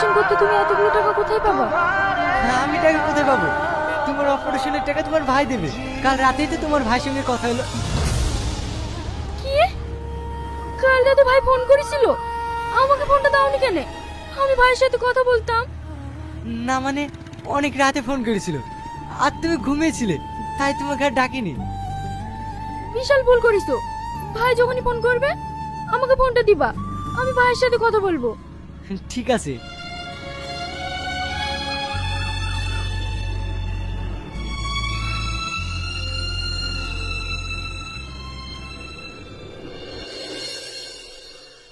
Operation করতে তুমি এতগুলো টাকা কোথায় পাবা? আমি টাকা কোথায় পাবো? তোমার অপারেশনের টাকা তোমার ভাই দেবে। কাল রাতেই তো তোমার ভাইয়ের সঙ্গে কথা হলো। কি? কাল রাতে ভাই ফোন করেছিল, আমাকে ফোনটা দাওনি কেন? আমি ভাইয়ের সাথে কথা বলতাম। না মানে অনেক রাতে ফোন করেছিল, আর তুমি ঘুমিয়েছিলে, তাই তোমাকে আর ডাকিনি। বিশাল ভুল করিছো। ভাই যখনই ফোন করবে আমাকে ফোনটা দিবা, আমি ভাইয়ের সাথে কথা বলবো। ঠিক আছে।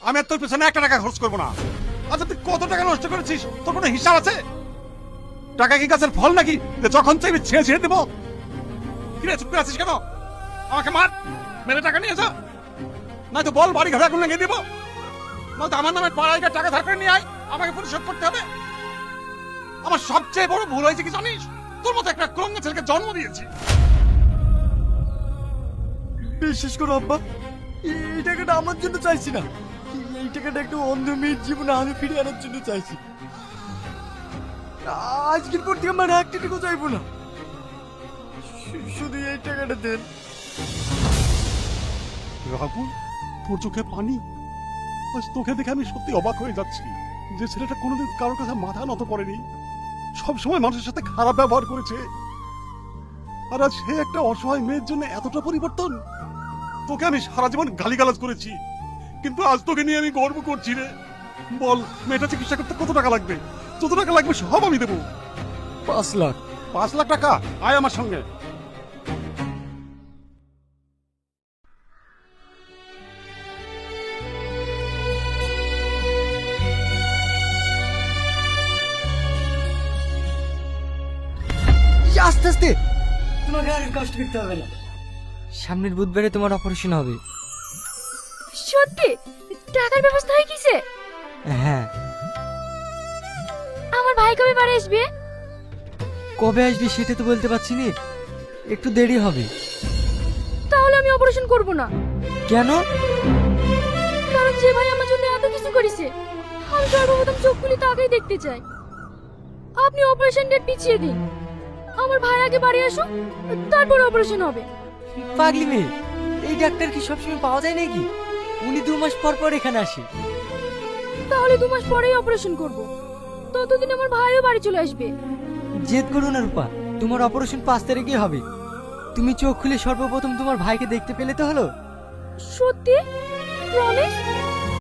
আমি আর তোর পেছনে একটা টাকা খরচ করবো না। আচ্ছা তুই কত টাকা নষ্ট করেছিস, তোর কোনো হিসাব আছে? টাকা কি গাছের ফল নাকি যে যখন চাইবি ছেড়ে ছেড়ে দেবো? কিরে চুপ করে আছিস কেন? আমাকে মার, মেরে টাকা নিয়ে যা, নয়তো বল বাড়ি ঘরে আগুন লাগিয়ে দিব, নয়তো আমার নামে পাড়ায় গিয়ে টাকা ধার করে নিয়ে আয়, আমাকে পরিশোধ করতে হবে। আমার সবচেয়ে বড় ভুল হয়েছে কি জানিস? তোর মতো একটা কুলঙ্গা ছেলেকে জন্ম দিয়েছি। বিশ্বাস করো আব্বা, এই টাকাটা আমার জন্য চাইছি না। এই টাকাটা একটা অন্ধ মেয়ের জীবনে আমি ফিরিয়ে আনার জন্য চাইছি। আজকের পর থেকে আমার একটা টাকা চাইবো না, শুধু এই টাকাটা দেন। রাহুল, তোর চোখে পানি? আজ তোকে দেখে আমি সত্যি অবাক হয়ে যাচ্ছি। যে ছেলেটা কোনোদিন কারোর কাছে মাথা নত করেনি, সব সময় মানুষের সাথে খারাপ ব্যবহার করেছে, আর আজ সে একটা অসহায় মেয়ের জন্য এতটা পরিবর্তন। তোকে আমি সারা জীবন গালিগালাজ করেছি, কিন্তু আজ তোকে নিয়ে আমি গর্ব করছি রে। বল, মেয়েটা চিকিৎসা করতে কত টাকা লাগবে? যত টাকা লাগবে সব আমি দেবো। 5 লাখ। 5 লাখ টাকা? আয় আমার সঙ্গে। আস্তে আস্তে, তোমাকে আর কষ্ট করতে হবে না। সামনের বুধবারে তোমার অপারেশন হবে। সত্যি? টাকার ব্যবস্থা হয়ে গেছে? হ্যাঁ। আমার ভাই কবে বাড়ি আসবে? কবে আসবে সেটা তো বলতে পারছি না, একটু দেরি হবে। তাহলে আমি অপারেশন করব না। কেন? কারণ যে ভাই আমার জন্য এত কিছু করেছে, আমি সর্বপ্রথম চোখ খুলে তাকেই দেখতে চাই। আপনি অপারেশন ডেট পিছিয়ে দিন, আমার ভাই আগে বাড়ি আসুক, তারপর অপারেশন হবে। পাগলি মেয়ে, এই ডাক্তার কি সবসময় পাওয়া যায় নাকি? উনি 2 মাস পর পর এখানে আসে। তাহলে 2 মাস পরেই অপারেশন করব, ততদিন আমার ভাইও বাড়ি চলে আসবে। জেদ করো না রূপা, তোমার অপারেশন 5 তারিখে হবে। তুমি চোখ খুলে সর্বপ্রথম তোমার ভাইকে দেখতে পেলে তো হলো। সত্যি? প্রমিস?